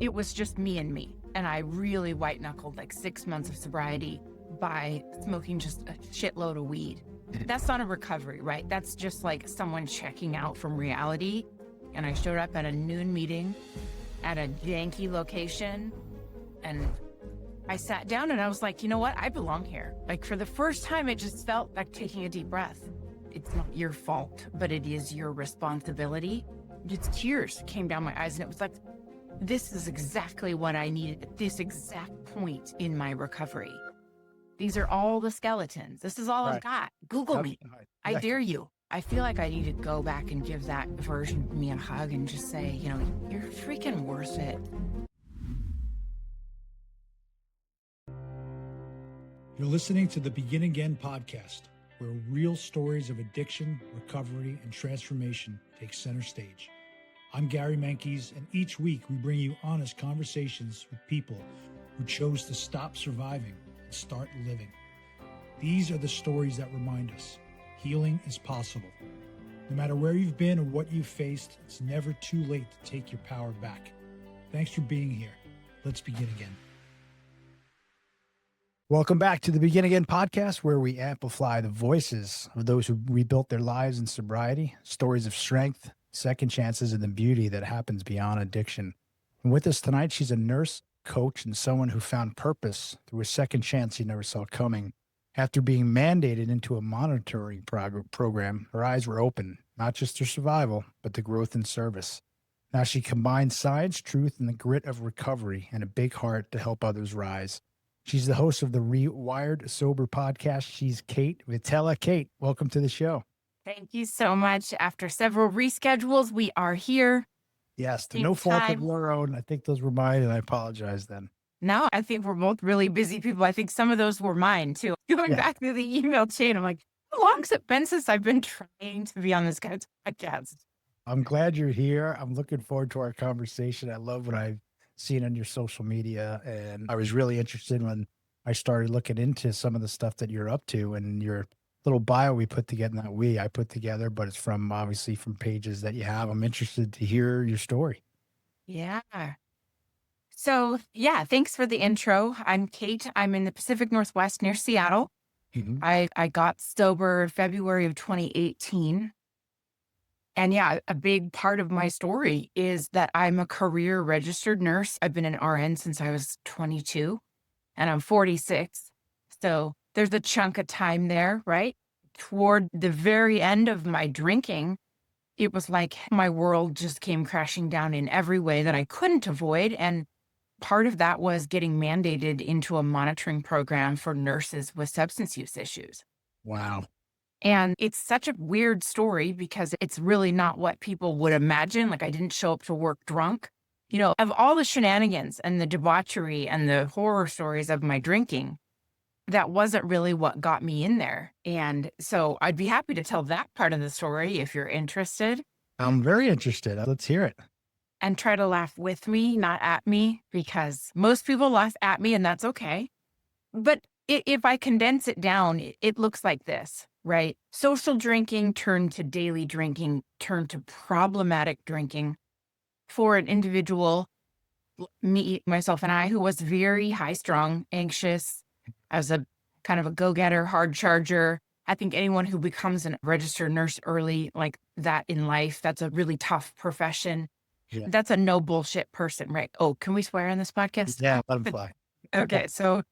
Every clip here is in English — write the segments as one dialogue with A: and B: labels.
A: it was just me and me. And I really white-knuckled like 6 months of sobriety by smoking just a shitload of weed. That's not a recovery, right? That's just like someone checking out from reality. And I showed up at a noon meeting at a janky location, and I sat down and I was like, you know what? I belong here. Like, for the first time, it just felt like taking a deep breath. It's not your fault, but it is your responsibility. Just tears came down my eyes, and it was like, this is exactly what I needed at this exact point in my recovery. These are all the skeletons. This is all I've got. Google me. I dare you. I feel like I need to go back and give that version of me a hug and just say, you know, you're freaking worth it.
B: You're listening to the Begin Again podcast, where real stories of addiction, recovery, and transformation take center stage. I'm Gary Menkes, and each week we bring you honest conversations with people who chose to stop surviving and start living. These are the stories that remind us healing is possible. No matter where you've been or what you've faced, it's never too late to take your power back. Thanks for being here. Let's begin again. Welcome back to the Begin Again podcast, where we amplify the voices of those who rebuilt their lives in sobriety, stories of strength, second chances, and the beauty that happens beyond addiction. And with us tonight, she's a nurse, coach, and someone who found purpose through a second chance he never saw coming. After being mandated into a monitoring program, her eyes were open, not just to survival, but to growth and service. Now she combines science, truth, and the grit of recovery, and a big heart to help others rise. She's the host of the Rewired Sober Podcast. She's Kate Vitela. Kate, welcome to the show.
A: Thank you so much. After several reschedules, we are here.
B: Yes, to no fault of your own. I think those were mine, and I apologize then.
A: No, I think we're both really busy people. I think some of those were mine too. Going back through the email chain, I'm like, how long has it been since I've been trying to be on this guy's podcast?
B: I'm glad you're here. I'm looking forward to our conversation. I love what I've seen on your social media, and I was really interested when I started looking into some of the stuff that you're up to, and your little bio we put together, not we, I put together, but it's from obviously from pages that you have. I'm interested to hear your story.
A: Yeah. So yeah, thanks for the intro. I'm Kate. I'm in the Pacific Northwest near Seattle.
B: Mm-hmm.
A: I got sober February of 2018. And yeah, a big part of my story is that I'm a career registered nurse. I've been an RN since I was 22, and I'm 46. So there's a chunk of time there, right? Toward the very end of my drinking, it was like my world just came crashing down in every way that I couldn't avoid. And part of that was getting mandated into a monitoring program for nurses with substance use issues.
B: Wow.
A: And it's such a weird story because it's really not what people would imagine. Like, I didn't show up to work drunk. You know, of all the shenanigans and the debauchery and the horror stories of my drinking, that wasn't really what got me in there. And so I'd be happy to tell that part of the story if you're interested.
B: I'm very interested. Let's hear it.
A: And try to laugh with me, not at me, because most people laugh at me, and that's okay. But if I condense it down, it looks like this, right? Social drinking turned to daily drinking, turned to problematic drinking for an individual, me, myself, and I, who was very high-strung, anxious. I was a kind of a go-getter, hard charger. I think anyone who becomes a registered nurse early like that in life, that's a really tough profession.
B: Yeah.
A: That's a no bullshit person, right? Oh, can we swear on this podcast?
B: Yeah, let them fly.
A: Okay, so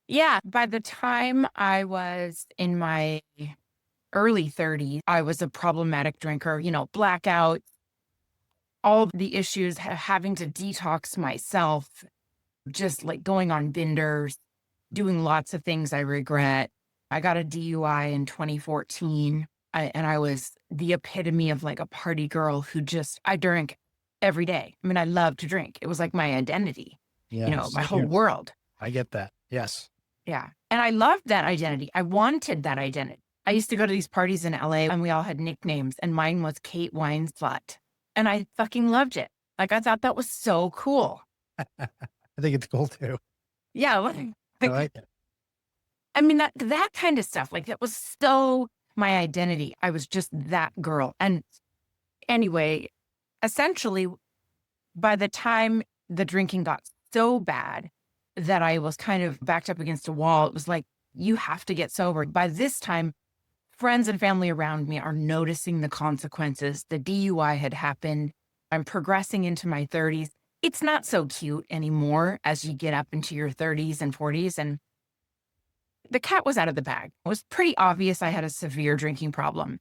A: yeah, by the time I was in my early 30s, I was a problematic drinker, you know, blackout, all of the issues, having to detox myself, just like going on benders, doing lots of things I regret. I got a DUI in 2014, and I was the epitome of like a party girl who I drank every day. I mean, I love to drink. It was like my identity, you know, my whole world.
B: I get that. Yes.
A: Yeah. And I loved that identity. I wanted that identity. I used to go to these parties in LA and we all had nicknames, and mine was Kate Wine Slut. And I fucking loved it. Like, I thought that was so cool.
B: I think it's cool too.
A: Yeah.
B: I like it.
A: I mean, that kind of stuff, like, that was so my identity. I was just that girl. And anyway, essentially, by the time the drinking got so bad that I was kind of backed up against a wall. It was like, you have to get sober. By this time, friends and family around me are noticing the consequences. The DUI had happened. I'm progressing into my 30s. It's not so cute anymore as you get up into your 30s and 40s. And the cat was out of the bag. It was pretty obvious I had a severe drinking problem.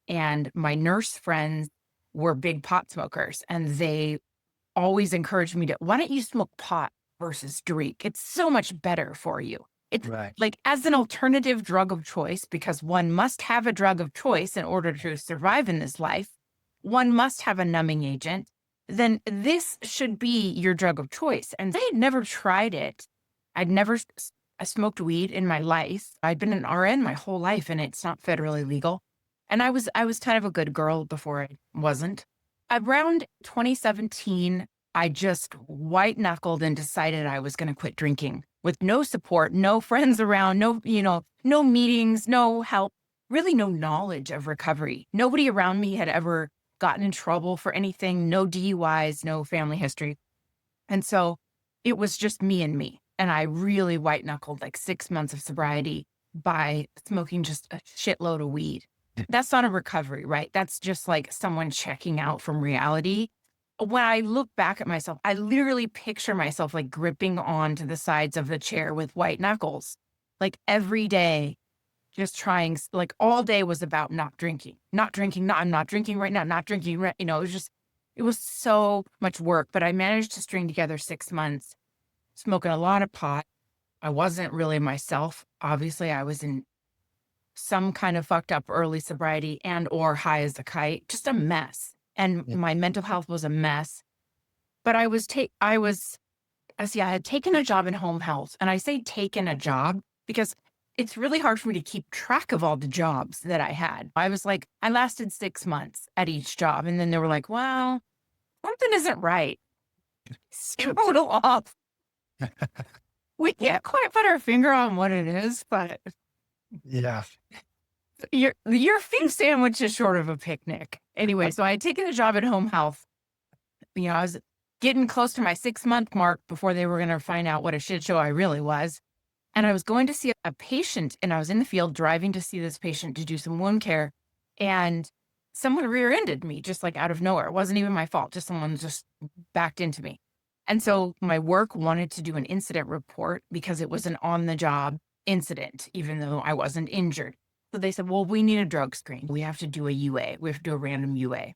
A: And my nurse friends were big pot smokers, and they always encouraged me to, why don't you smoke pot versus drink? It's so much better for you. It's
B: Right.
A: like as an alternative drug of choice, because one must have a drug of choice in order to survive in this life. One must have a numbing agent. Then this should be your drug of choice. And they had never tried it. I'd never smoked weed in my life. I'd been an RN my whole life, and it's not federally legal. And I was kind of a good girl before I wasn't. Around 2017, I just white-knuckled and decided I was going to quit drinking with no support, no friends around, no meetings, no help, really no knowledge of recovery. Nobody around me had ever gotten in trouble for anything, no DUIs, no family history. And so it was just me and me. And I really white-knuckled like 6 months of sobriety by smoking just a shitload of weed. That's not a recovery, right? That's just like someone checking out from reality. When I look back at myself, I literally picture myself like gripping onto the sides of the chair with white knuckles, like every day, just trying, like all day was about not drinking, I'm not drinking right now, not drinking, right. It was so much work, but I managed to string together 6 months, smoking a lot of pot. I wasn't really myself. Obviously, I was in some kind of fucked up early sobriety and or high as a kite, just a mess. And my mental health was a mess. But I had taken a job in home health. And I say taken a job because it's really hard for me to keep track of all the jobs that I had. I was like, I lasted 6 months at each job. And then they were like, well, something isn't right. Total off. We can't quite put our finger on what it is, but
B: Yeah.
A: your fish sandwich is short of a picnic. Anyway, so I had taken a job at home health. I was getting close to my 6-month mark before they were going to find out what a shit show I really was. And I was going to see a patient, and I was in the field driving to see this patient to do some wound care. And someone rear-ended me just like out of nowhere. It wasn't even my fault. Just someone just backed into me. And so my work wanted to do an incident report because it was an on-the-job incident, even though I wasn't injured. So they said, well, we need a drug screen. We have to do a UA. We have to do a random UA.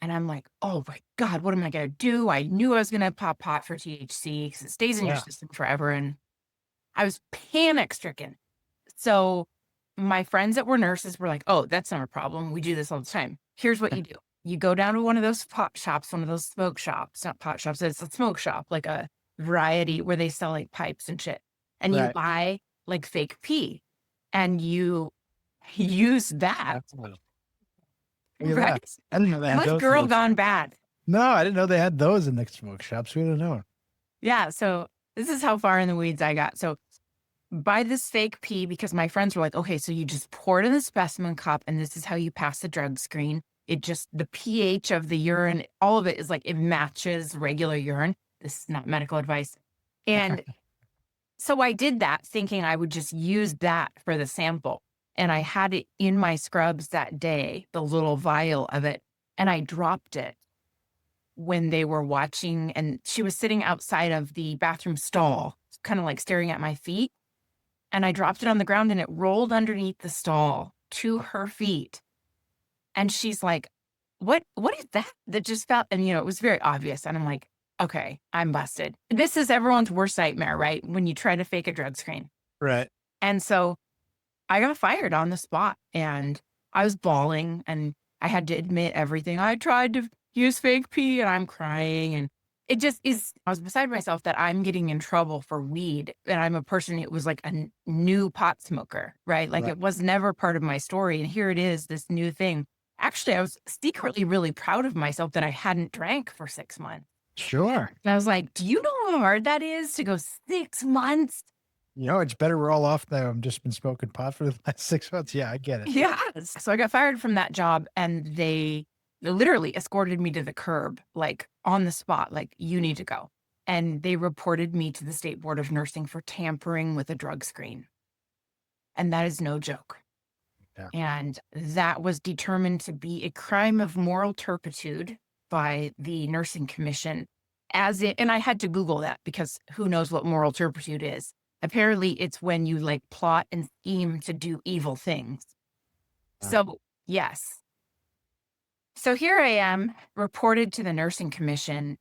A: And I'm like, oh my God, what am I going to do? I knew I was going to pop pot for THC because it stays in your system forever. And I was panic stricken. So my friends that were nurses were like, oh, that's not a problem. We do this all the time. Here's what you do. You go down to one of those pot shops, one of those smoke shops, not pot shops, it's a smoke shop, like a variety where they sell like pipes and shit. And you buy like fake pee and you use that. Right?
B: I didn't know they had
A: What
B: those.
A: girl gone bad?
B: No, I didn't know they had those in the smoke shops. We didn't know.
A: Yeah. So this is how far in the weeds I got. So buy this fake pee because my friends were like, okay, so you just pour it in the specimen cup and this is how you pass the drug screen. It just, the pH of the urine, all of it is like, it matches regular urine. This is not medical advice. And so I did that thinking I would just use that for the sample. And I had it in my scrubs that day, the little vial of it. And I dropped it when they were watching. And she was sitting outside of the bathroom stall, kind of like staring at my feet. And I dropped it on the ground and it rolled underneath the stall to her feet. And she's like, what is that? That just felt, and it was very obvious. And I'm like, okay, I'm busted. This is everyone's worst nightmare, right? When you try to fake a drug screen.
B: Right.
A: And so I got fired on the spot and I was bawling and I had to admit everything. I tried to use fake pee and I'm crying. And it just is, I was beside myself that I'm getting in trouble for weed. And I'm a person who was like a new pot smoker, right? Like it was never part of my story. And here it is, this new thing. Actually, I was secretly really proud of myself that I hadn't drank for 6 months.
B: Sure.
A: And I was like, do you know how hard that is to go 6 months?
B: It's better we're all off now. I've just been smoking pot for the last 6 months. Yeah, I get it.
A: Yes. So I got fired from that job and they literally escorted me to the curb, like on the spot, like you need to go. and they reported me to the State Board of Nursing for tampering with a drug screen. And that is no joke.
B: Yeah.
A: And that was determined to be a crime of moral turpitude by the Nursing Commission. And I had to Google that because who knows what moral turpitude is. Apparently, it's when you like plot and scheme to do evil things. So, yes. So here I am, reported to the Nursing Commission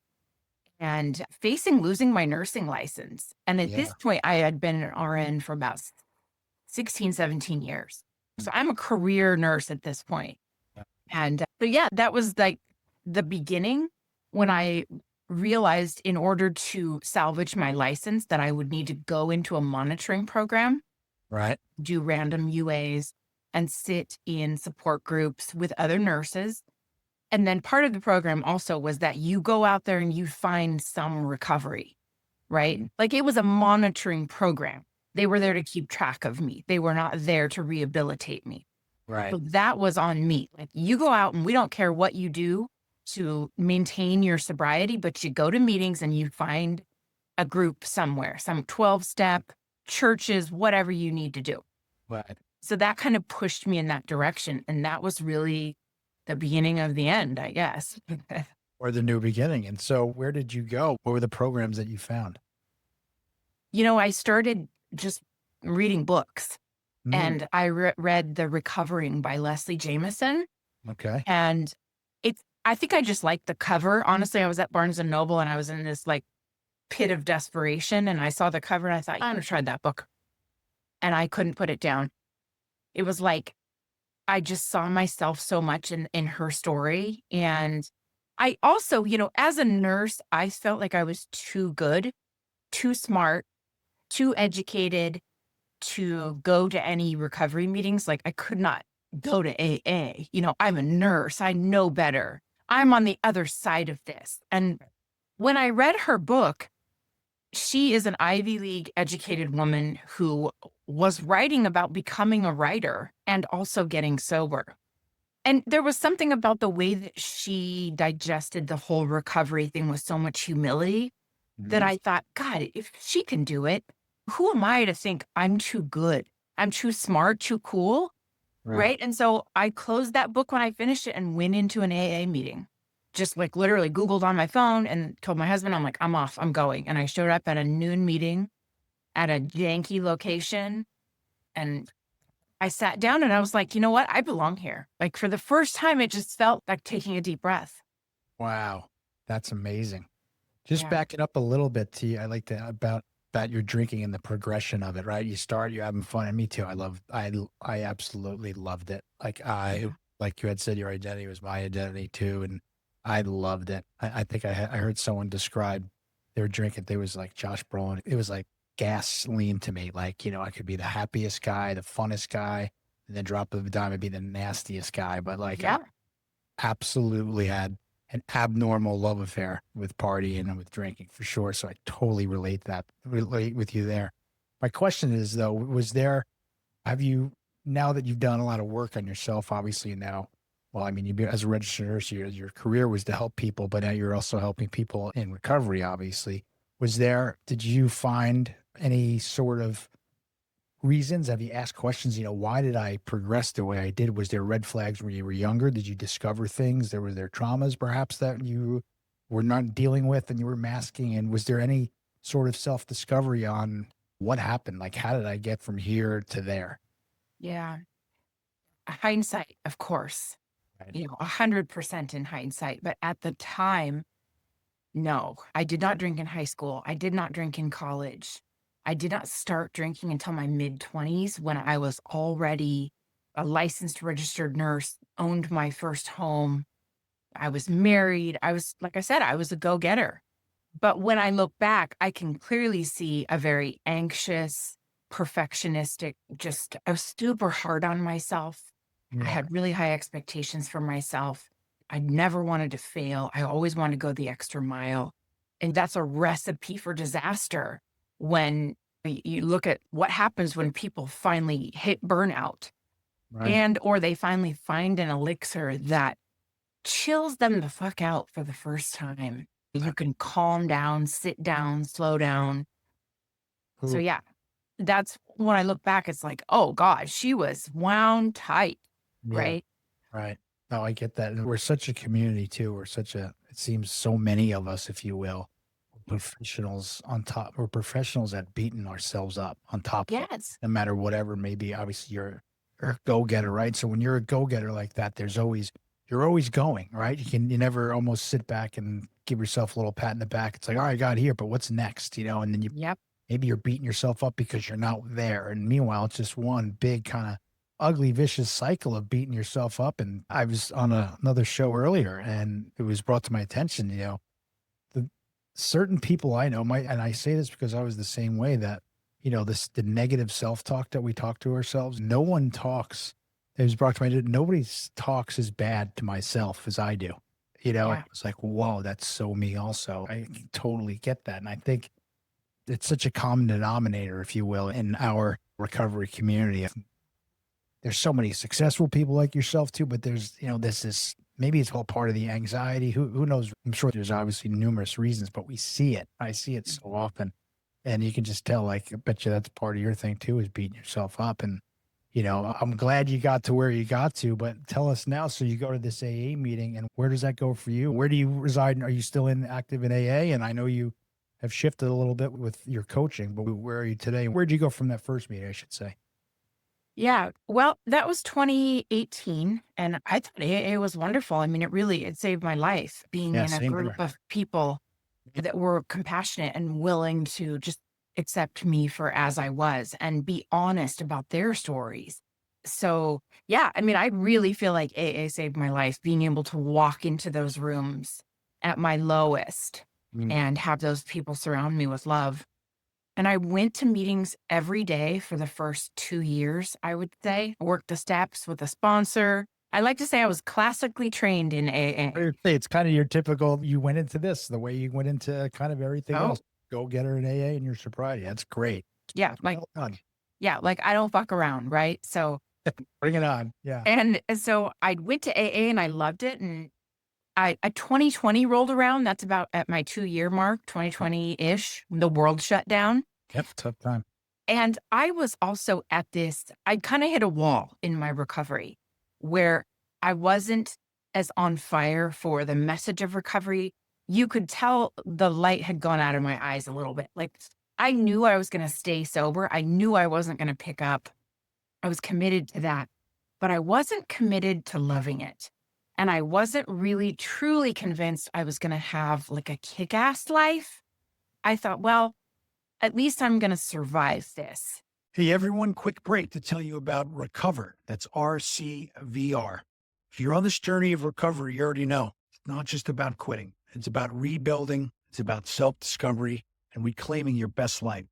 A: and facing losing my nursing license. And at this point, I had been an RN for about 16, 17 years. So I'm a career nurse at this point.
B: Yeah.
A: And so, yeah, that was like the beginning when I realized in order to salvage my license that I would need to go into a monitoring program,
B: Right.
A: do random UAs and sit in support groups with other nurses. And then part of the program also was that you go out there and you find some recovery, right? Like it was a monitoring program. They were there to keep track of me. They were not there to rehabilitate me.
B: Right.
A: So that was on me. Like you go out and we don't care what you do to maintain your sobriety, but you go to meetings and you find a group somewhere, some 12-step, churches, whatever you need to do.
B: Right.
A: So that kind of pushed me in that direction. And that was really the beginning of the end, I guess.
B: Or the new beginning. And so where did you go? What were the programs that you found?
A: I started just reading books and I read The Recovering by Leslie Jameson.
B: Okay.
A: And I think I just liked the cover. Honestly, I was at Barnes and Noble and I was in this like pit of desperation and I saw the cover and I thought, I'm going to try that book. And I couldn't put it down. It was like, I just saw myself so much in her story. And I also, as a nurse, I felt like I was too good, too smart, too educated to go to any recovery meetings. Like I could not go to AA. I'm a nurse. I know better. I'm on the other side of this. And when I read her book, she is an Ivy League educated woman who was writing about becoming a writer and also getting sober. And there was something about the way that she digested the whole recovery thing with so much humility that I thought, God, if she can do it, who am I to think I'm too good? I'm too smart, too cool, right? And so I closed that book when I finished it and went into an AA meeting. Just like literally Googled on my phone and told my husband, I'm like, I'm off, I'm going. And I showed up at a noon meeting at a janky location. And I sat down and I was like, you know what? I belong here. Like for the first time, it just felt like taking a deep breath.
B: Wow. That's amazing. Just
A: Yeah.
B: back it up a little bit to you. I like that about your drinking and the progression of it, right? You start, you're having fun. And me too. I absolutely loved it. Like you had said, your identity was my identity too. And I loved it. I think I heard someone describe their drinking. They was like Josh Brolin. It was like gasoline to me. Like, I could be the happiest guy, the funnest guy, and then drop of a dime, I'd be the nastiest guy. But like,
A: Yeah.
B: I absolutely had an abnormal love affair with partying and with drinking for sure. So I totally relate with you there. My question is though, now that you've done a lot of work on yourself, obviously now, well, I mean, as a registered nurse, your career was to help people, but now you're also helping people in recovery, obviously. Did you find any sort of reasons? Have you asked questions? Why did I progress the way I did? Was there red flags when you were younger? Did you discover things? Were there traumas perhaps that you were not dealing with and you were masking? And was there any sort of self-discovery on what happened? Like, how did I get from here to there?
A: Yeah. Hindsight, of course.
B: Right.
A: 100% in hindsight. But at the time, no, I did not drink in high school. I did not drink in college. I did not start drinking until my mid-20s when I was already a licensed registered nurse, owned my first home. I was married. Like I said, I was a go-getter. But when I look back, I can clearly see a very anxious, perfectionistic, I was super hard on myself. I had really high expectations for myself. I never wanted to fail. I always wanted to go the extra mile. And that's a recipe for disaster when you look at what happens when people finally hit burnout or they finally find an elixir that chills them the fuck out for the first time. You can calm down, sit down, slow down. So
B: Ooh,
A: yeah, that's when I look back, it's like, oh God, she was wound tight,
B: yeah,
A: right?
B: right. No, I get that. And we're such a community too. It seems so many of us, if you will, professionals on top. We're professionals at beating ourselves up on top of it,
A: Yes.
B: no matter whatever. Maybe obviously you're a go-getter, right? So when you're a go-getter like that, you're always going, right? You never almost sit back and give yourself a little pat in the back. It's like, all right, I got here, but what's next? And then
A: Yep.
B: maybe you're beating yourself up because you're not there. And meanwhile, it's just one big kind of ugly, vicious cycle of beating yourself up. And I was on another show earlier and it was brought to my attention, the certain people I know and I say this because I was the same way that, the negative self-talk that we talk to ourselves, no one talks. It was brought to my attention. Nobody talks as bad to myself as I do.
A: Yeah.
B: It's like, whoa, that's so me also. I totally get that. And I think it's such a common denominator, if you will, in our recovery community. There's so many successful people like yourself too, but there's, this is maybe it's all part of the anxiety. Who knows? I'm sure there's obviously numerous reasons, but we see it. I see it so often. And you can just tell, like, I bet you that's part of your thing too, is beating yourself up. And, I'm glad you got to where you got to, but tell us now. So you go to this AA meeting and where does that go for you? Where do you reside? Are you still active in AA? And I know you have shifted a little bit with your coaching, but where are you today? Where'd you go from that first meeting, I should say?
A: Yeah. Well, that was 2018 and I thought AA was wonderful. I mean, it saved my life being
B: Yeah,
A: in a
B: same
A: group
B: here.
A: of people that were compassionate and willing to just accept me for as I was and be honest about their stories. So, yeah, I mean, I really feel like AA saved my life, being able to walk into those rooms at my lowest
B: Mm.
A: and have those people surround me with love. And I went to meetings every day for the first 2 years, I would say. I worked the steps with a sponsor. I like to say I was classically trained in
B: I
A: AA.
B: would say it's kind of your typical, you went into this the way you went into kind of everything
A: Oh,
B: else. Go get her in AA and your sobriety. That's great.
A: yeah, like
B: Well done.
A: yeah, like I don't fuck around, right? So
B: Bring it on. Yeah.
A: so I went to AA and I loved it. And 2020 rolled around. That's about at my 2 year mark, 2020-ish, the world shut down.
B: Yep. Tough time.
A: And I was also at this, I kind of hit a wall in my recovery where I wasn't as on fire for the message of recovery. You could tell the light had gone out of my eyes a little bit. Like I knew I was going to stay sober. I knew I wasn't going to pick up. I was committed to that, but I wasn't committed to loving it. And I wasn't really truly convinced I was going to have like a kick-ass life. I thought, well, at least I'm going to survive this.
B: Hey, everyone, quick break to tell you about Recover. That's RCVR. If you're on this journey of recovery, you already know it's not just about quitting. It's about rebuilding. It's about self-discovery and reclaiming your best life.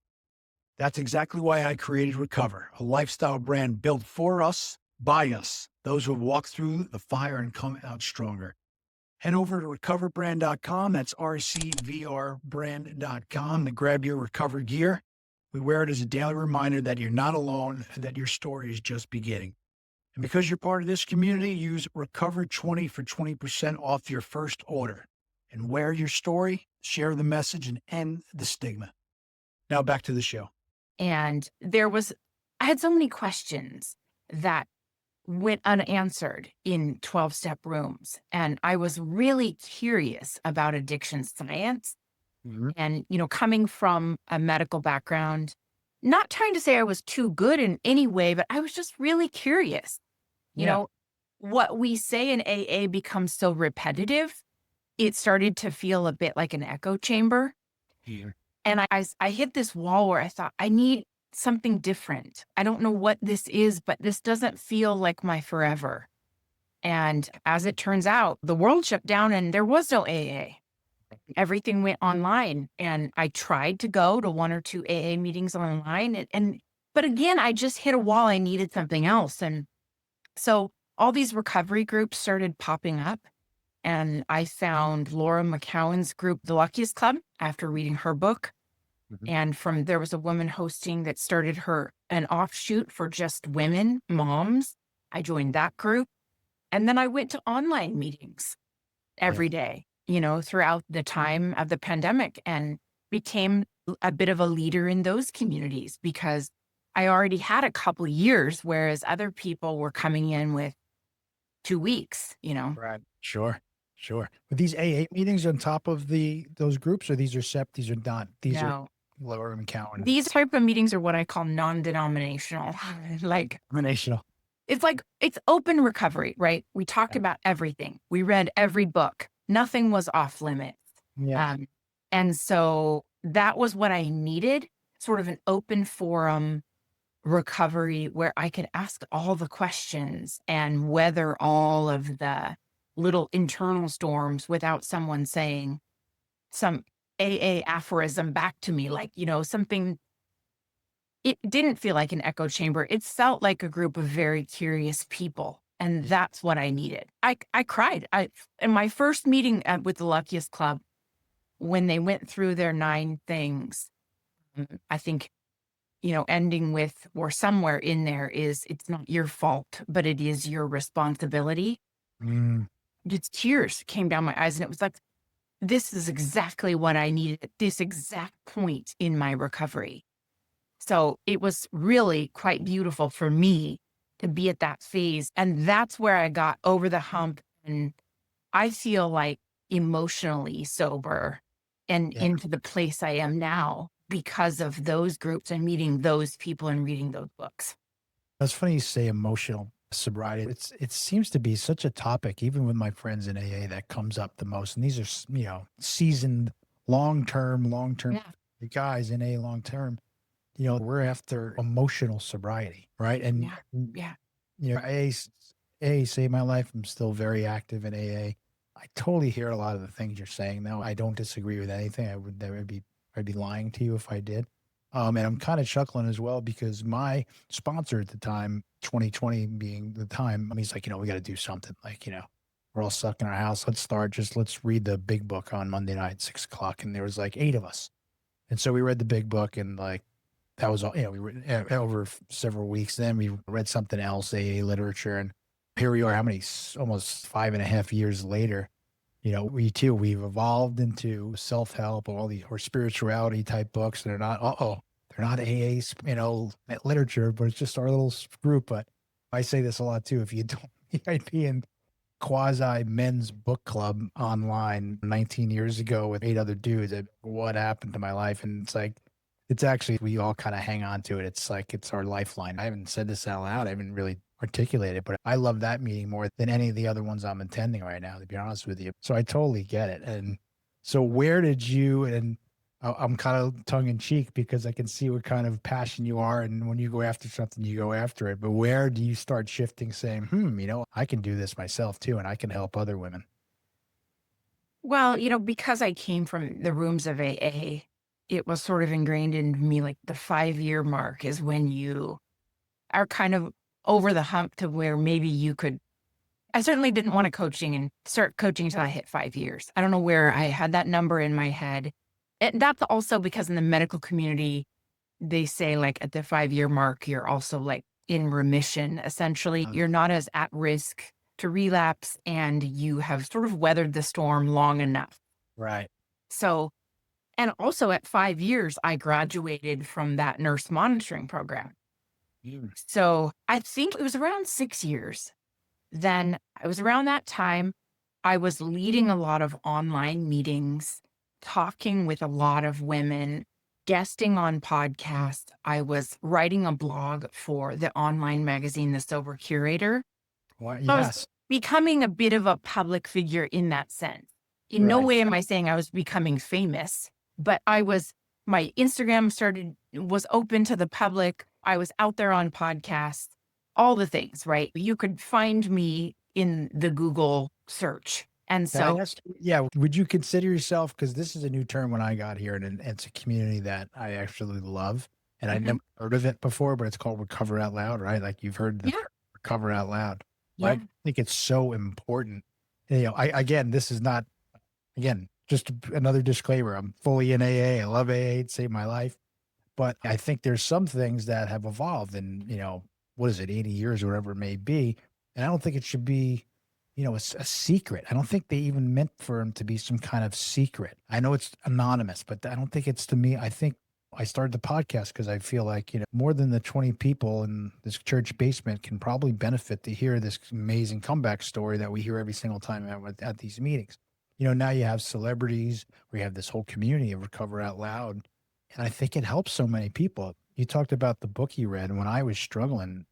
B: That's exactly why I created Recover, a lifestyle brand built for us, by us, those who have walked through the fire and come out stronger. Head over to recoverbrand.com. That's RCVRbrand.com to grab your Recover gear. We wear it as a daily reminder that you're not alone and that your story is just beginning. And because you're part of this community, use Recover20 for 20% off your first order. And wear your story, share the message, and end the stigma. Now back to the show.
A: And I had so many questions that went unanswered in 12-step rooms. And I was really curious about addiction science.
B: Mhm.
A: And, coming from a medical background, not trying to say I was too good in any way, but I was just really curious. You
B: Yeah.
A: know, what we say in AA becomes so repetitive. It started to feel a bit like an echo chamber.
B: Here.
A: And I hit this wall where I thought, I need something different. I don't know what this is, but this doesn't feel like my forever. And as it turns out, the world shut down and there was no AA. Everything went online. And I tried to go to one or two AA meetings online. But again, I just hit a wall. I needed something else. And so all these recovery groups started popping up. And I found Laura McCowan's group, The Luckiest Club, after reading her book.
B: Mhm.
A: And there was a woman hosting that started an offshoot for just women, moms. I joined that group. And then I went to online meetings
B: Yeah.
A: every day, throughout the time of the pandemic and became a bit of a leader in those communities because I already had a couple years, whereas other people were coming in with 2 weeks.
B: Right. Sure. Sure. But these AA meetings on top of those groups, or these are these are not, these are
A: No,
B: lower McCowan
A: these type of meetings are what I call non-denominational. Like,
B: denominational.
A: it's open recovery, right? We talked
B: Yeah.
A: about everything. We read every book. Nothing was off limits.
B: Yeah.
A: And so that was what I needed, sort of an open forum recovery where I could ask all the questions and weather all of the little internal storms without someone saying some AA aphorism back to me, like, something. It didn't feel like an echo chamber. It felt like a group of very curious people. And that's what I needed. I cried. In my first meeting with the Luckiest Club, when they went through their 9 things, I think, ending with, or somewhere in there is, it's not your fault, but it is your responsibility.
B: Mm.
A: Just tears came down my eyes. And it was like, this is exactly what I needed at this exact point in my recovery. So it was really quite beautiful for me to be at that phase. And that's where I got over the hump. And I feel like emotionally sober and
B: Yeah.
A: into the place I am now because of those groups and meeting those people and reading those books.
B: That's funny you say emotional sobriety. It seems to be such a topic, even with my friends in AA, that comes up the most. And these are, seasoned, long-term
A: Yeah.
B: guys in AA long term. We're after emotional sobriety, right? And
A: Yeah.
B: AA saved my life. I'm still very active in AA. I totally hear a lot of the things you're saying. Now, I don't disagree with anything. I'd be lying to you if I did. And I'm kind of chuckling as well because my sponsor at the time, 2020 being the time, he's like, we got to do something. Like, we're all stuck in our house. Let's read the big book on Monday night, 6 o'clock. And there was like 8 of us. And so we read the big book and like, that was all, we read over several weeks. Then we read something else, AA literature. And here we are, almost 5.5 years later, we've evolved into self-help, or spirituality type books. They're not AA, literature, but it's just our little group. But I say this a lot too. If you don't, you might be in quasi men's book club online 19 years ago with 8 other dudes. What happened to my life? And it's like, it's actually, we all kind of hang on to it. It's like, it's our lifeline. I haven't said this out loud. I haven't really articulated it, but I love that meeting more than any of the other ones I'm attending right now, to be honest with you. So I totally get it. And so where did you, and I'm kind of tongue in cheek because I can see what kind of passion you are. And when you go after something, you go after it. But where do you start shifting, saying, I can do this myself too, and I can help other women?
A: Well, because I came from the rooms of AA, it was sort of ingrained in me, like the 5-year mark is when you are kind of over the hump to where maybe you could. I certainly didn't want to start coaching until I hit 5 years. I don't know where I had that number in my head. And that's also because in the medical community, they say like at the 5-year mark, you're also like in remission. Essentially, you're not as at risk to relapse and you have sort of weathered the storm long enough.
B: Right.
A: So, and also at 5 years, I graduated from that nurse monitoring program.
B: Mm.
A: So I think it was around 6 years. Then I was around that time, I was leading a lot of online meetings, talking with a lot of women, guesting on podcasts. I was writing a blog for the online magazine, The Sober Curator.
B: Well,
A: So I was
B: yes.
A: becoming a bit of a public figure in that sense. In no
B: Right.
A: way am I saying I was becoming famous, but my Instagram was open to the public. I was out there on podcasts, all the things, right? You could find me in the Google search. And
B: Can I
A: so,
B: ask, would you consider yourself, because this is a new term when I got here, and it's a community that I actually love, and I
A: mhm,
B: never heard of it before, but it's called Recover Out Loud, right? Like you've heard the
A: yeah,
B: term Recover Out Loud. But
A: yeah,
B: I think it's so important. Again, this is not, again, just another disclaimer. I'm fully in AA. I love AA. It saved my life. But I think there's some things that have evolved in, what is it, 80 years or whatever it may be. And I don't think it should be, a secret. I don't think they even meant for him to be some kind of secret. I know it's anonymous, but I don't think it's to me. I think I started the podcast because I feel like, more than the 20 people in this church basement can probably benefit to hear this amazing comeback story that we hear every single time at these meetings. Now you have celebrities, we have this whole community of Recover Out Loud. And I think it helps so many people. You talked about the book you read. When I was struggling,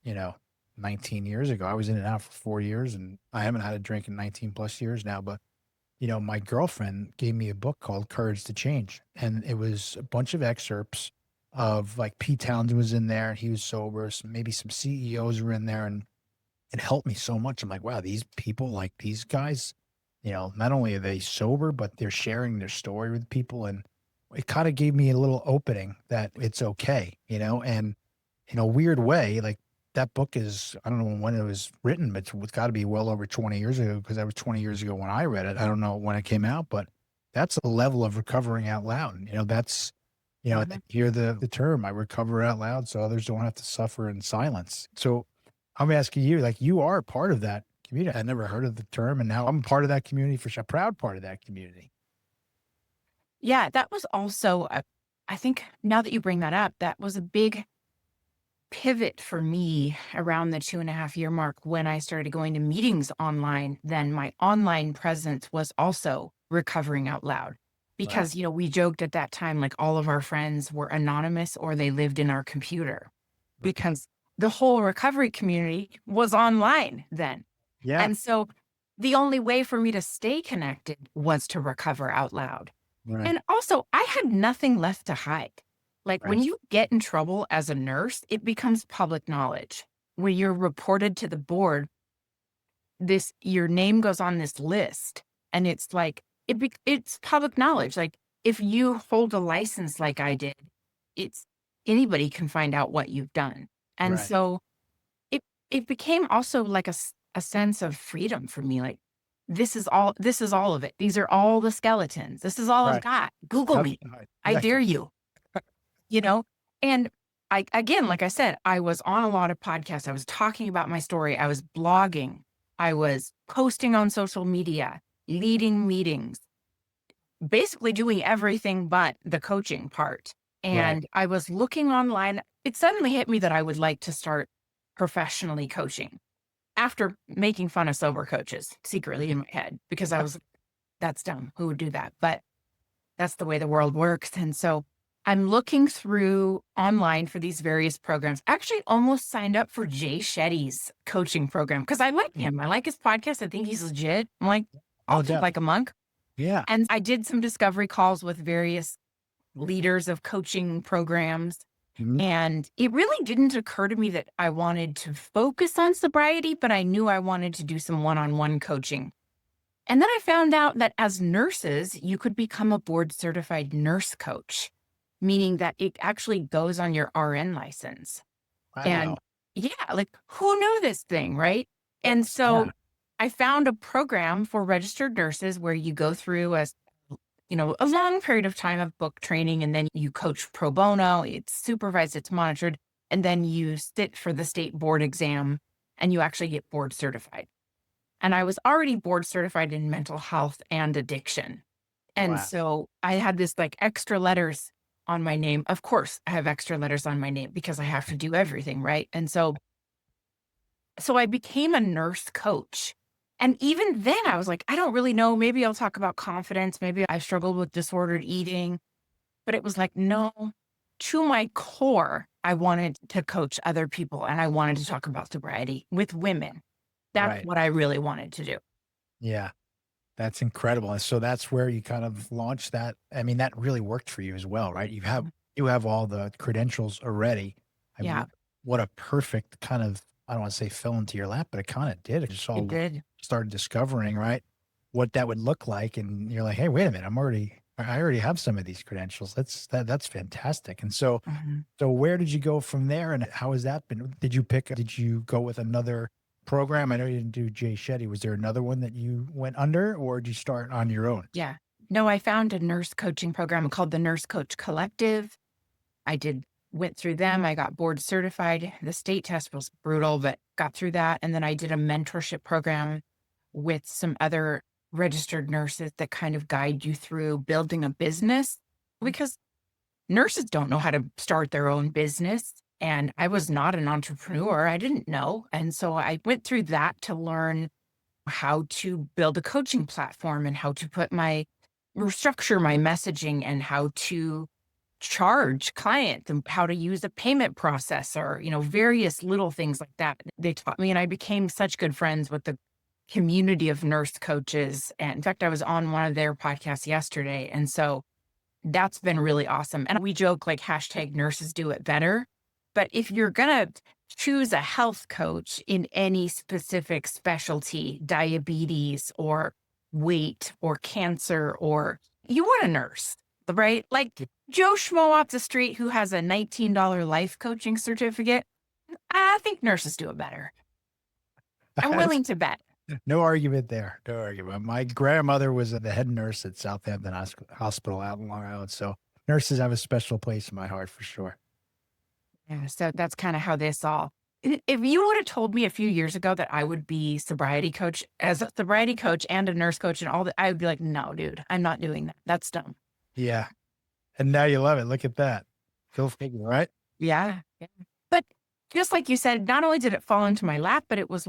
B: 19 years ago, I was in and out for 4 years, and I haven't had a drink in 19 plus years now. But, my girlfriend gave me a book called Courage to Change. And it was a bunch of excerpts of, like, Pete Townsend was in there and he was sober. Maybe some CEOs were in there, and it helped me so much. I'm like, wow, these people, like these guys, not only are they sober, but they're sharing their story with people. And it kind of gave me a little opening that it's okay, and in a weird way, like, that book is, I don't know when it was written, but it's got to be well over 20 years ago, because that was 20 years ago when I read it. I don't know when it came out, but that's a level of recovering out loud. That's, I hear the term, I recover out loud so others don't have to suffer in silence. So I'm asking you, like, you are part of that community. I never heard of the term, and now I'm part of that community, for sure, a proud part of that community.
A: Yeah, that was also, I think now that you bring that up, that was a big pivot for me around the 2.5-year mark when I started going to meetings online. Then my online presence was also recovering out loud because, we joked at that time, like, all of our friends were anonymous or they lived in our computer because the whole recovery community was online then.
B: Yeah.
A: And so the only way for me to stay connected was to recover out loud.
B: Right.
A: And also, I had nothing left to hide. Like, when you get in trouble as a nurse, it becomes public knowledge. When you're reported to the board, your name goes on this list, and it's like, it's public knowledge. Like, if you hold a license like I did, anybody can find out what you've done. And so it became also like a sense of freedom for me. Like, this is all of it. These are all the skeletons. This is all I've got. Google me. I dare you. And again, like I said, I was on a lot of podcasts. I was talking about my story. I was blogging. I was posting on social media, leading meetings, basically doing everything but the coaching part. And I was looking online. It suddenly hit me that I would like to start professionally coaching after making fun of sober coaches secretly in my head, because I was, that's dumb. Who would do that? But that's the way the world works. And so I'm looking through online for these various programs. Actually almost signed up for Jay Shetty's coaching program because I like him. I like his podcast. I think he's legit. I'm like, I'll do like a monk.
B: Yeah.
A: And I did some discovery calls with various leaders of coaching programs.
B: Mhm.
A: And it really didn't occur to me that I wanted to focus on sobriety, but I knew I wanted to do some one-on-one coaching. And then I found out that as nurses, you could become a board certified nurse coach, meaning that it actually goes on your RN license.
B: Wow.
A: And like, who knew this thing, right? And so I found a program for registered nurses where you go through a long period of time of book training, and then you coach pro bono. It's supervised, it's monitored, and then you sit for the state board exam and you actually get board certified. And I was already board certified in mental health and addiction. And so I had this like extra letters on my name. Of course, I have extra letters on my name because I have to do everything, right? And so I became a nurse coach. And even then I was like, I don't really know. Maybe I'll talk about confidence. Maybe I struggled with disordered eating. But it was like, no, to my core, I wanted to coach other people and I wanted to talk about sobriety with women. That's what I really wanted to do.
B: Yeah. That's incredible. And so that's where you kind of launched that. I mean, that really worked for you as well, right? You have all the credentials already. I mean, what a perfect kind of, I don't want to say fell into your lap, but it kind of did. It just all started discovering, right, what that would look like. And you're like, hey, wait a minute, I already have some of these credentials. That's fantastic. And so, so where did you go from there? And how has that been? Did you go with another program? I know you didn't do Jay Shetty. Was there another one that you went under, or did you start on your own?
A: Yeah. No, I found a nurse coaching program called the Nurse Coach Collective. Went through them. I got board certified. The state test was brutal, but got through that. And then I did a mentorship program with some other registered nurses that kind of guide you through building a business, because nurses don't know how to start their own business. And I was not an entrepreneur. I didn't know. And so I went through that to learn how to build a coaching platform and how to structure my messaging and how to charge clients and how to use a payment processor, various little things like that. They taught me, and I became such good friends with the community of nurse coaches. And in fact, I was on one of their podcasts yesterday. And so that's been really awesome. And we joke like hashtag nurses do it better. But if you're going to choose a health coach in any specific specialty, diabetes or weight or cancer, or you want a nurse, right? Like Joe Schmo off the street who has a $19 life coaching certificate. I think nurses do it better. I'm willing to bet.
B: No argument there. No argument. My grandmother was the head nurse at Southampton Hospital out in Long Island. So nurses have a special place in my heart for sure.
A: Yeah, so that's kind of how this all. If you would have told me a few years ago that I would be sobriety coach, as a sobriety coach and a nurse coach and all that, I would be like, no, dude, I'm not doing that. That's dumb.
B: Yeah. And now you love it. Look at that. Go figure, right?
A: Yeah. But just like you said, not only did it fall into my lap, but it was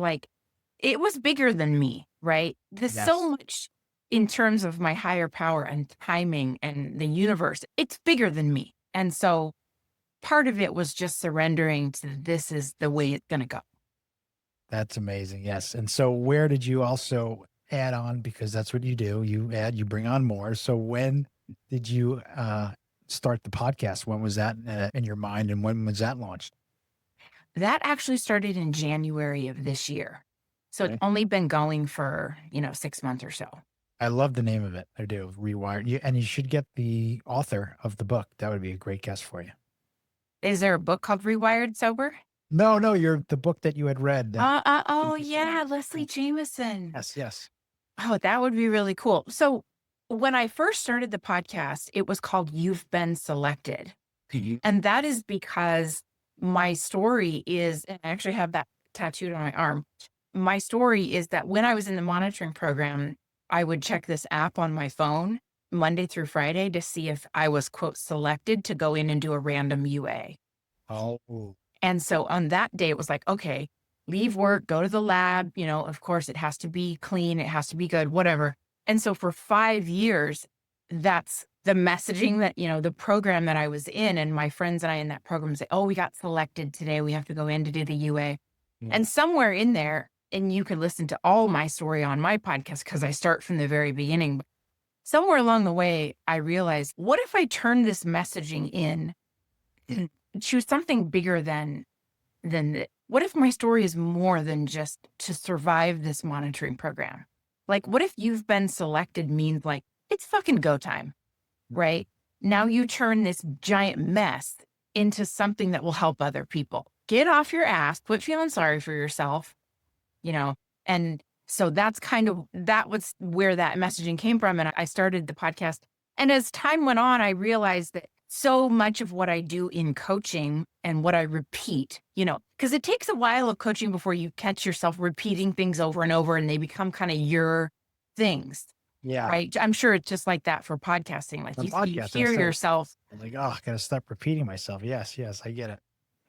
A: bigger than me, right? There's so much in terms of my higher power and timing and the universe. It's bigger than me. And so part of it was just surrendering to this is the way it's going to go.
B: That's amazing. Yes. And so where did you also add on? Because that's what you do. You bring on more. So when did you start the podcast? When was that in your mind? And when was that launched?
A: That actually started in January of this year. So It's only been going for, 6 months or so.
B: I love the name of it. I do. Rewired. And you should get the author of the book. That would be a great guest for you.
A: Is there a book called Rewired Sober?
B: No, you're the book that you had read.
A: Yeah, Leslie Jameson.
B: Yes.
A: Oh, that would be really cool. So when I first started the podcast, it was called You've Been Selected. And that is because my story is, and I actually have that tattooed on my arm. My story is that when I was in the monitoring program, I would check this app on my phone Monday through Friday to see if I was, quote, selected to go in and do a random UA.
B: Oh.
A: And so on that day, it was like, okay, leave work, go to the lab. Of course, it has to be clean. It has to be good, whatever. And so for 5 years, that's the messaging that, the program that I was in, and my friends and I in that program say, oh, we got selected today. We have to go in to do the UA. Yeah. And somewhere in there, and you could listen to all my story on my podcast because I start from the very beginning. Somewhere along the way, I realized, what if I turn this messaging in and choose something bigger than what if my story is more than just to survive this monitoring program? Like, what if you've been selected means like, it's fucking go time, right? Now you turn this giant mess into something that will help other people. Get off your ass, quit feeling sorry for yourself, and so that was where that messaging came from. And I started the podcast. And as time went on, I realized that so much of what I do in coaching and what I repeat, because it takes a while of coaching before you catch yourself repeating things over and over and they become kind of your things.
B: Yeah.
A: Right. I'm sure it's just like that for podcasting. Like you hear yourself.
B: Like, oh, I got to stop repeating myself. Yes, I get it.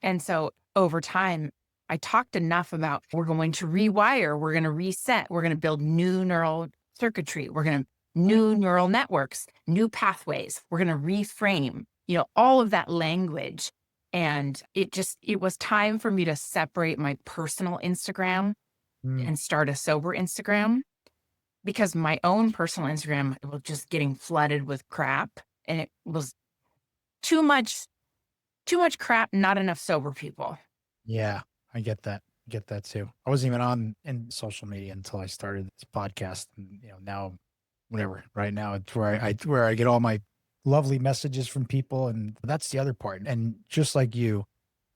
A: And so over time, I talked enough about we're going to rewire, we're going to reset, we're going to build new neural circuitry, we're going to new neural networks, new pathways, we're going to reframe, all of that language. And it was time for me to separate my personal Instagram and start a sober Instagram, because my own personal Instagram was just getting flooded with crap, and it was too much crap, not enough sober people.
B: Yeah. I get that. Too. I wasn't even in social media until I started this podcast. And, now, whatever. Right now, it's where I get all my lovely messages from people, and that's the other part. And just like you,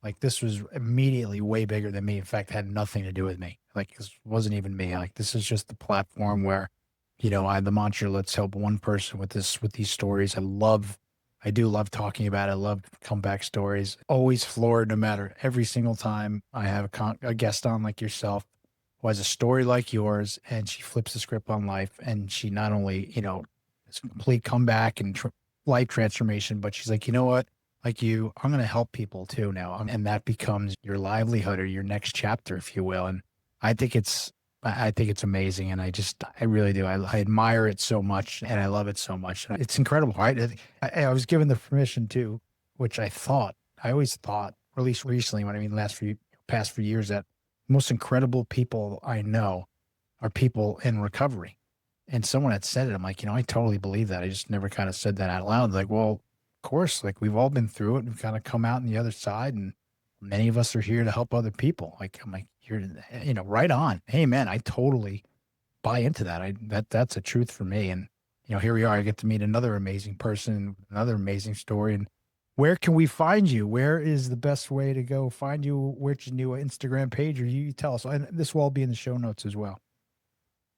B: like this was immediately way bigger than me. In fact, it had nothing to do with me. Like this wasn't even me. Like this is just the platform where, I have the mantra, let's help one person with these stories. I do love talking about it. I love comeback stories. Always floored, no matter every single time I have a guest on like yourself who has a story like yours, and she flips the script on life, and she not only, it's a complete comeback and life transformation, but she's like, you know what? Like you, I'm going to help people too now. And that becomes your livelihood or your next chapter, if you will. And I think it's amazing. And I really do. I admire it so much and I love it so much. It's incredible, right? I was given the permission too, which I always thought, or at least recently, when I mean past few years, that most incredible people I know are people in recovery. And someone had said it. I'm like, I totally believe that. I just never kind of said that out loud. Like, well, of course, like we've all been through it. We've kind of come out on the other side, and many of us are here to help other people. Like, I'm like, you're, right on. Hey, man, I totally buy into that. That's a truth for me. And, here we are. I get to meet another amazing person, another amazing story. And where can we find you? Where is the best way to go find you? Which new Instagram page, or you tell us? And this will all be in the show notes as well.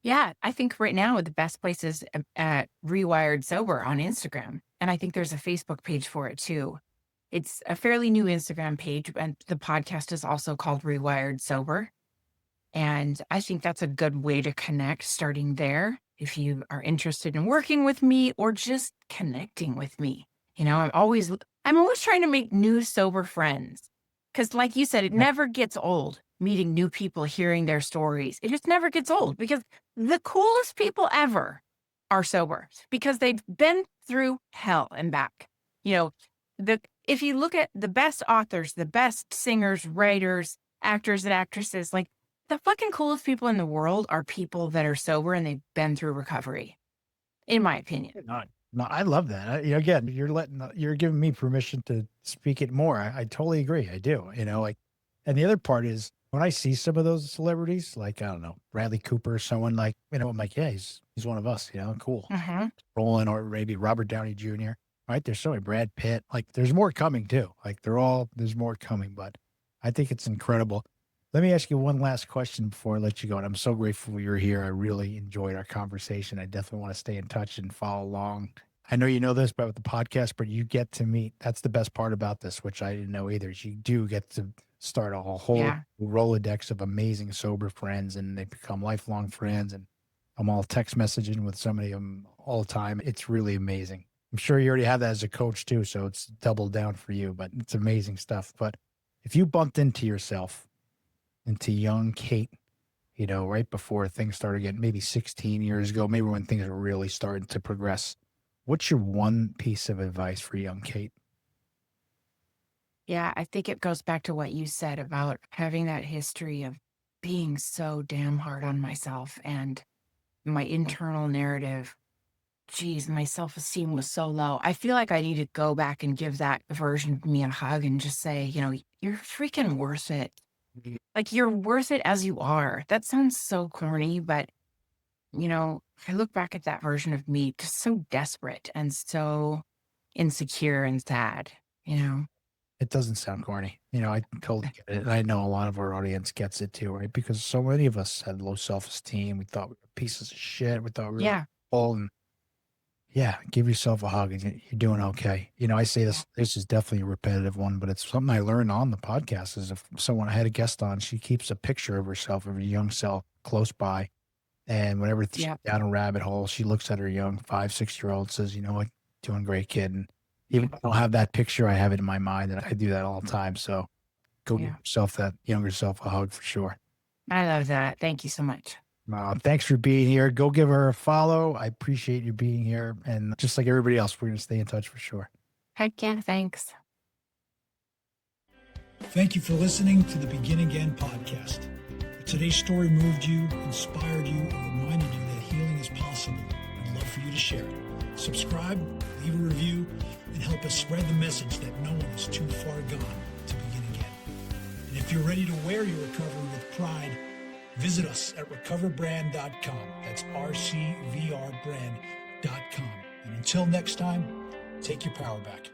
A: Yeah, I think right now the best place is at Rewired Sober on Instagram. And I think there's a Facebook page for it too. It's a fairly new Instagram page, and the podcast is also called Rewired Sober. And I think that's a good way to connect, starting there. If you are interested in working with me or just connecting with me, I'm always trying to make new sober friends. Because like you said, it never gets old meeting new people, hearing their stories. It just never gets old, because the coolest people ever are sober, because they've been through hell and back. If you look at the best authors, the best singers, writers, actors and actresses, like the fucking coolest people in the world are people that are sober and they've been through recovery, in my opinion.
B: No, I love that. Again, you're giving me permission to speak it more. I totally agree. I do, and the other part is, when I see some of those celebrities, like, I don't know, Bradley Cooper, someone like, I'm like, yeah, he's one of us, cool. Roland, or maybe Robert Downey Jr., right? There's so many, Brad Pitt, like there's more coming too. Like there's more coming, but I think it's incredible. Let me ask you one last question before I let you go. And I'm so grateful you're here. I really enjoyed our conversation. I definitely want to stay in touch and follow along. I know you know this about the podcast, but you get to meet, that's the best part about this, which I didn't know either, is you do get to start a whole Rolodex of amazing sober friends, and they become lifelong friends. And I'm all text messaging with so many of them all the time. It's really amazing. I'm sure you already have that as a coach too, so it's doubled down for you, but it's amazing stuff. But if you bumped into yourself, into young Kate, right before things started getting, maybe 16 years ago, maybe when things were really starting to progress, what's your one piece of advice for young Kate?
A: Yeah, I think it goes back to what you said about having that history of being so damn hard on myself, and my internal narrative. Geez, my self-esteem was so low. I feel like I need to go back and give that version of me a hug and just say, you're freaking worth it. Like, you're worth it as you are. That sounds so corny, but, I look back at that version of me just so desperate and so insecure and sad,
B: It doesn't sound corny. I totally get it. And I know a lot of our audience gets it too, right? Because so many of us had low self-esteem. We thought we were pieces of shit. We thought we were all, and give yourself a hug and you're doing okay. I say this is definitely a repetitive one, but it's something I learned on the podcast. Is if someone I had a guest on, she keeps a picture of herself, of her young self close by. And whenever she's down a rabbit hole, she looks at her young 5-6-year-old, says, what, doing great, kid. And even if I don't have that picture, I have it in my mind, and I do that all the time. So go give yourself, that younger self, a hug for sure.
A: I love that. Thank you so much.
B: Thanks for being here. Go give her a follow. I appreciate you being here. And just like everybody else, we're going to stay in touch for sure.
A: Heck yeah, thanks.
C: Thank you for listening to the Begin Again podcast. If today's story moved you, inspired you, or reminded you that healing is possible, I'd love for you to share it. Subscribe, leave a review, and help us spread the message that no one is too far gone to begin again. And if you're ready to wear your recovery with pride, visit us at recoverbrand.com. That's RCVR Brand.com. And until next time, take your power back.